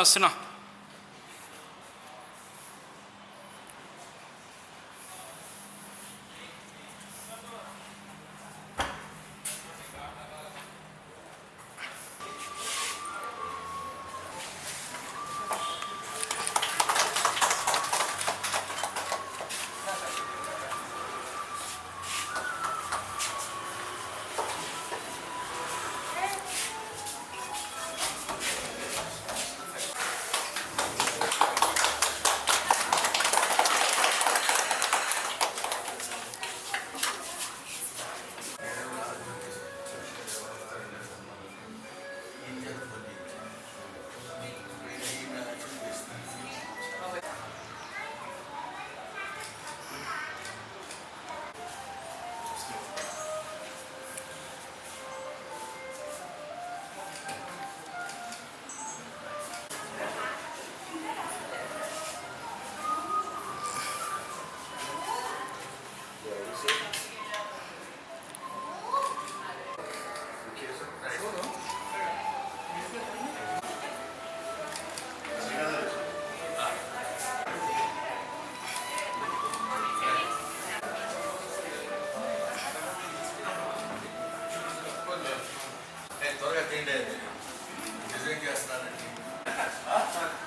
వస్తున్నా.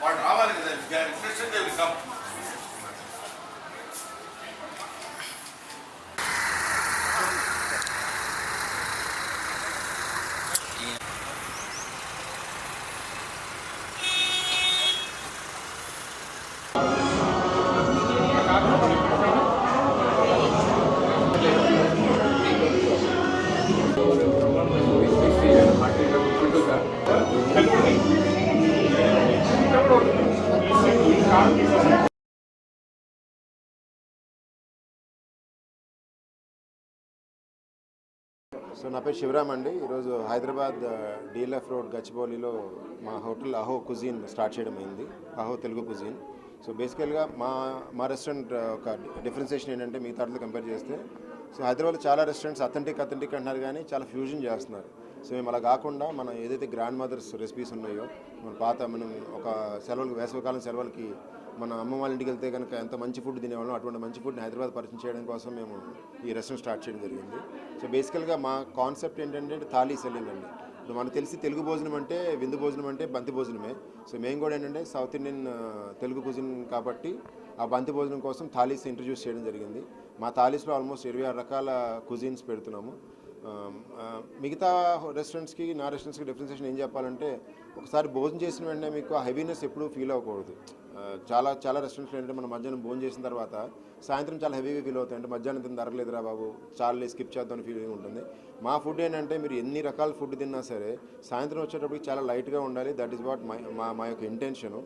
వాళ్ళు రావాలి కదా, రిఫ్రెషన్ దే విల్ కమ్. సో నా పేరు శివరామ్ అండి. ఈరోజు హైదరాబాద్ డిఎల్ఎఫ్ రోడ్ గచ్చిబౌలిలో మా హోటల్ అహో కుజిన్ స్టార్ట్ చేయడం అయింది, అహో తెలుగు కుజిన్. సో బేసికల్గా మా రెస్టారెంట్ ఒక డిఫరెన్సియేషన్ ఏంటంటే మిగతా కంపేర్ చేస్తే, సో హైదరాబాద్లో చాలా రెస్టారెంట్స్ అథెంటిక్ అంటున్నారు కానీ చాలా ఫ్యూజన్ చేస్తున్నారు. సో మేము అలా కాకుండా మనం ఏదైతే గ్రాండ్ మదర్స్ రెసిపీస్ ఉన్నాయో, మనం ఒక సెలవులకి, వేసవికాలం సెలవులకి మన అమ్మ వాళ్ళ ఇంటికి వెళ్తే కనుక ఎంత మంచి ఫుడ్ తినేవాళ్ళం, అటువంటి మంచి ఫుడ్ని హైదరాబాద్ పరిచయం చేయడం కోసం మేము ఈ రెస్టారెంట్ స్టార్ట్ చేయడం జరిగింది. సో బేసికల్గా మా కాన్సెప్ట్ ఏంటంటే థాలీ సెల్లింగ్ అండి. ఇప్పుడు మనకు తెలిసి తెలుగు భోజనం అంటే, విందు భోజనం అంటే బంతి భోజనమే. సో మేము కూడా ఏంటంటే సౌత్ ఇండియన్ తెలుగు కుజిన్ కాబట్టి ఆ బంతి భోజనం కోసం థాలీస్ ఇంట్రడ్యూస్ చేయడం జరిగింది. మా థాలీస్లో ఆల్మోస్ట్ 26 రకాల కుజిన్స్ పెడుతున్నాము. మిగతా రెస్టారెంట్స్కి నా రెస్టారెంట్స్కి డిఫరెన్సియేషన్ ఏం చెప్పాలంటే, ఒకసారి భోజనం చేసిన వెంటనే మీకు ఆ హెవీనెస్ ఎప్పుడూ ఫీల్ అవ్వకూడదు. చాలా రెస్టారెంట్స్లో ఏంటంటే మనం మధ్యాహ్నం భోజనం చేసిన తర్వాత సాయంత్రం చాలా హెవీగా ఫీల్ అవుతాయి. అంటే మధ్యాహ్నం తిని తరగలేదురా బాబు, చాలా స్కిప్ చేద్దామని ఫీలింగ్ ఉంటుంది. మా ఫుడ్ ఏంటంటే మీరు ఎన్ని రకాల ఫుడ్ తిన్నా సరే సాయంత్రం వచ్చేటప్పటికి చాలా లైట్గా ఉండాలి. దట్ ఈస్ వాట్ మా యొక్క ఇంటెన్షను.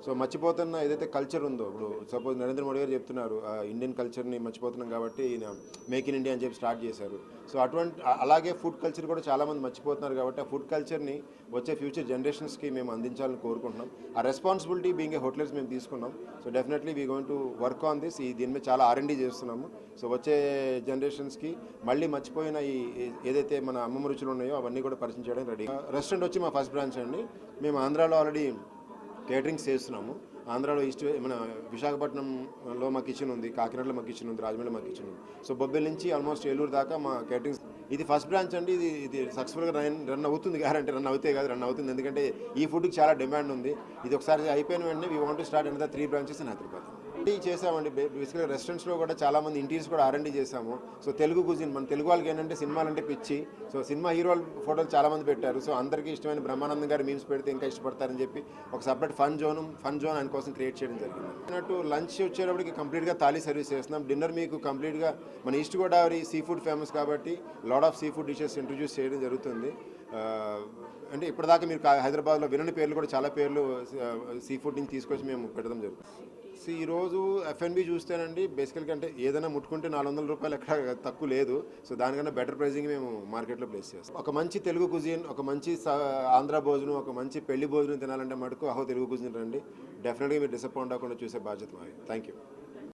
సో మర్చిపోతున్న ఏదైతే కల్చర్ ఉందో, ఇప్పుడు సపోజ్ నరేంద్ర మోడీ గారు చెప్తున్నారు ఇండియన్ కల్చర్ని మర్చిపోతున్నాం కాబట్టి ఈయన మేక్ ఇన్ ఇండియా అని చెప్పి స్టార్ట్ చేశారు. సో అలాగే ఫుడ్ కల్చర్ కూడా చాలామంది మర్చిపోతున్నారు కాబట్టి ఆ ఫుడ్ కల్చర్ని వచ్చే ఫ్యూచర్ జనరేషన్స్కి మేము అందించాలని కోరుకుంటున్నాం. ఆ రెస్పాన్సిబిలిటీ బీయింగ్ ఏ హోటలర్స్ మేము తీసుకున్నాం. So definitely we going to work on this. దీని మీద చాలా R&D చేస్తున్నాము. సో వచ్చే జనరేషన్స్కి మళ్ళీ మర్చిపోయిన ఏదైతే మన అమ్మమ్మ రుచులు ఉన్నాయో అవన్నీ కూడా పరిచయం చేయడానికి రెడీ. రెస్టారెంట్ వచ్చి మా ఫస్ట్ బ్రాంచ్ అండి. మేము ఆంధ్రాలో ఆల్రెడీ కేటరింగ్స్ చేస్తున్నాము. ఆంధ్రాలో మన విశాఖపట్నంలో మా కిచెన్ ఉంది, కాకినాడలో మా కిచెన్ ఉంది, రాజమండ్రిలో మా కిచెన్ ఉంది. సో బొబ్బిలి నుంచి ఆల్మోస్ట్ ఏలూరు దాకా మా కేటరింగ్స్. ఇది ఫస్ట్ బ్రాంచ్ అండి. ఇది సక్సెస్ఫుల్గా రన్ అవుతుంది. గ్యారంటీ రన్ అవుతుంది. ఎందుకంటే ఈ ఫుడ్కి చాలా డిమాండ్ ఉంది. ఇది ఒకసారి అయిపోయిన వెంటనే we want to start another 3 branches in Hyderabad. చేసామండి. బేసిక్గా రెస్టారెంట్స్లో కూడా చాలామంది ఇంటీరియర్స్ కూడా R&D చేసాము. సో తెలుగు కుజిన్ మన తెలుగు వాళ్ళకి ఏంటంటే సినిమాలు అంటే పిచ్చి. సో సినిమా హీరోల ఫోటోలు చాలామంది పెట్టారు. సో అందరికీ ఇష్టమైన బ్రహ్మానందం గారి మీమ్స్ పెడితే ఇంకా ఇష్టపడతారని చెప్పి ఒక సపరేట్ ఫన్ జోన్ ఆయన కోసం క్రియేట్ చేయడం జరిగింది. అన్నట్టు లంచ్ వచ్చేటప్పటికి కంప్లీట్గా థాలీ సర్వీస్ చేస్తున్నాం. డిన్నర్ మీకు కంప్లీట్గా మన East Godavari sea food famous కాబట్టి lot of sea food dishes introduce చేయడం జరుగుతుంది. అంటే ఇప్పటిదాకా మీరు హైదరాబాద్లో వినని పేర్లు కూడా చాలా పేర్లు సీ ఫుడ్ నుంచి తీసుకొచ్చి మేము పెట్టడం జరుగుతుంది. సో ఈరోజు F&B చూస్తేనండి బేసికల్గా అంటే ఏదైనా ముట్టుకుంటే ₹400 ఎక్కడ తక్కువ లేదు. సో దానికన్నా బెటర్ ప్రైజింగ్ మేము మార్కెట్లో ప్లేస్ చేస్తాం. ఒక మంచి తెలుగు కుజిన్, ఒక మంచి ఆంధ్ర భోజనం, ఒక మంచి పెళ్లి భోజనం తినాలంటే మటుకు అహో తెలుగు కుజిన్ రండి. డెఫినెట్గా మీరు డిసప్పాయింట్ అవ్వకుండా చూసే బాధ్యత మాది. Thank you.